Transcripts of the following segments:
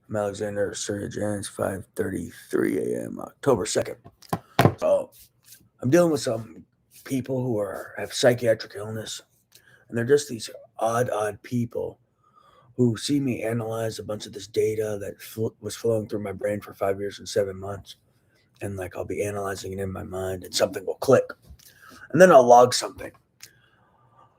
I'm Alexander Surya James, 5:33 a.m., October 2nd. So I'm dealing with some people who have psychiatric illness, and they're just these odd people who see me analyze a bunch of this data that was flowing through my brain for 5 years and 7 months, and like I'll be analyzing it in my mind, and something will click, and then I'll log something.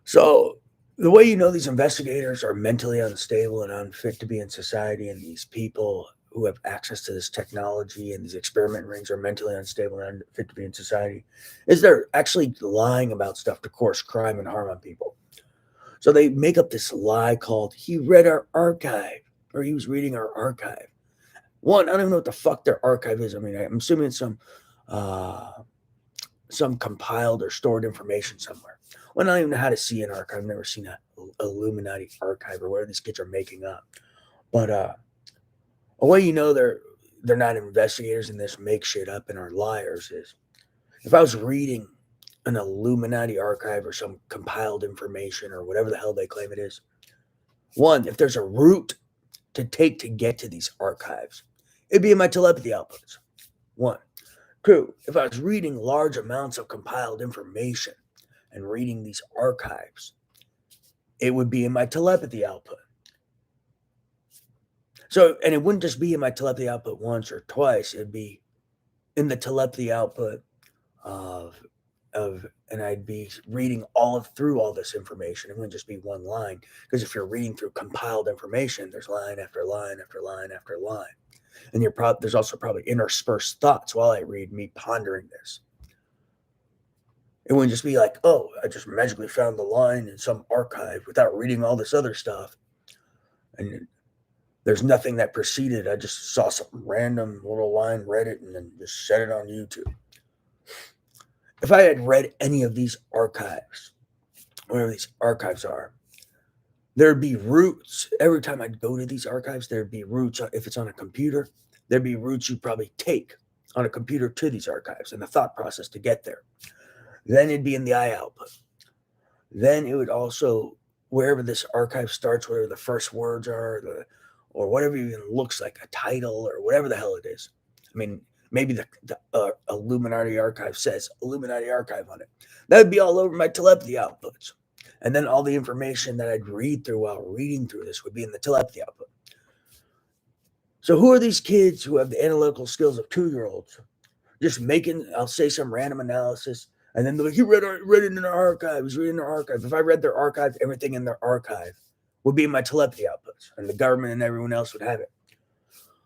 So the way you know these investigators are mentally unstable and unfit to be in society, and these people who have access to this technology and these experiment rings are mentally unstable and unfit to be in society, is they're actually lying about stuff to cause crime and harm on people. So they make up this lie called "he read our archive" or "he was reading our archive." One, I don't even know what the fuck their archive is. I mean, I'm assuming it's uh, some compiled or stored information somewhere. Well, I don't even know how to see an archive. I've never seen a Illuminati archive or whatever these kids are making up. But a way you know they're not investigators and this make shit up and are liars is if I was reading an Illuminati archive or some compiled information or whatever the hell they claim it is. One, if there's a route to take to get to these archives, it'd be in my telepathy outputs. One. Two, if I was reading large amounts of compiled information and reading these archives, it would be in my telepathy output. So, and it wouldn't just be in my telepathy output once or twice, it'd be in the telepathy output of and I'd be reading through all this information. It wouldn't just be one line. Because if you're reading through compiled information, there's line after line after line after line. And there's also probably interspersed thoughts while I read, me pondering this. It wouldn't just be like, oh, I just magically found the line in some archive without reading all this other stuff. And there's nothing that preceded. I just saw some random little line, read it, and then just set it on YouTube. If I had read any of these archives, whatever these archives are, there'd be routes. Every time I'd go to these archives, there'd be routes. If it's on a computer, there'd be routes you'd probably take on a computer to these archives and the thought process to get there. Then it'd be in the eye output. Then it would also, wherever this archive starts, whatever the first words are, or whatever even looks like a title or whatever the hell it is. I mean, maybe the Illuminati archive says Illuminati archive on it. That would be all over my telepathy outputs. And then all the information that I'd read through while reading through this would be in the telepathy output. So who are these kids who have the analytical skills of 2-year-olds? Just making, I'll say some random analysis, and then they're like, he read it in our archive. He's reading their archive. If I read their archive, everything in their archive would be in my telepathy outputs, and the government and everyone else would have it.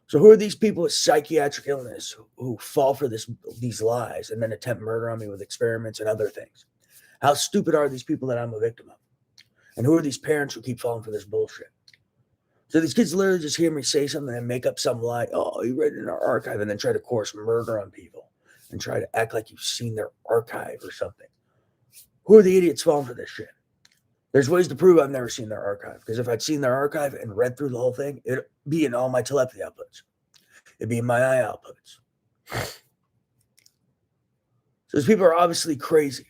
So who are these people with psychiatric illness who fall for these lies and then attempt murder on me with experiments and other things? How stupid are these people that I'm a victim of? And who are these parents who keep falling for this bullshit? So these kids literally just hear me say something and make up some lie. Oh, you read it in our archive, and then try to course murder on people and try to act like you've seen their archive or something. Who are the idiots falling for this shit? There's ways to prove I've never seen their archive. Because if I'd seen their archive and read through the whole thing, it'd be in all my telepathy outputs. It'd be in my eye outputs. So these people are obviously crazy.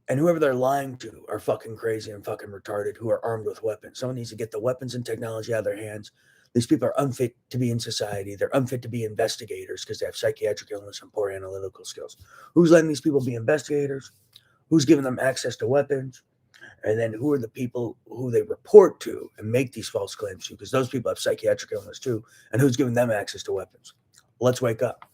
And whoever they're lying to are fucking crazy and fucking retarded who are armed with weapons. Someone needs to get the weapons and technology out of their hands. These people are unfit to be in society. They're unfit to be investigators because they have psychiatric illness and poor analytical skills. Who's letting these people be investigators? Who's giving them access to weapons? And then who are the people who they report to and make these false claims to? Because those people have psychiatric illness too. And who's giving them access to weapons? Let's wake up.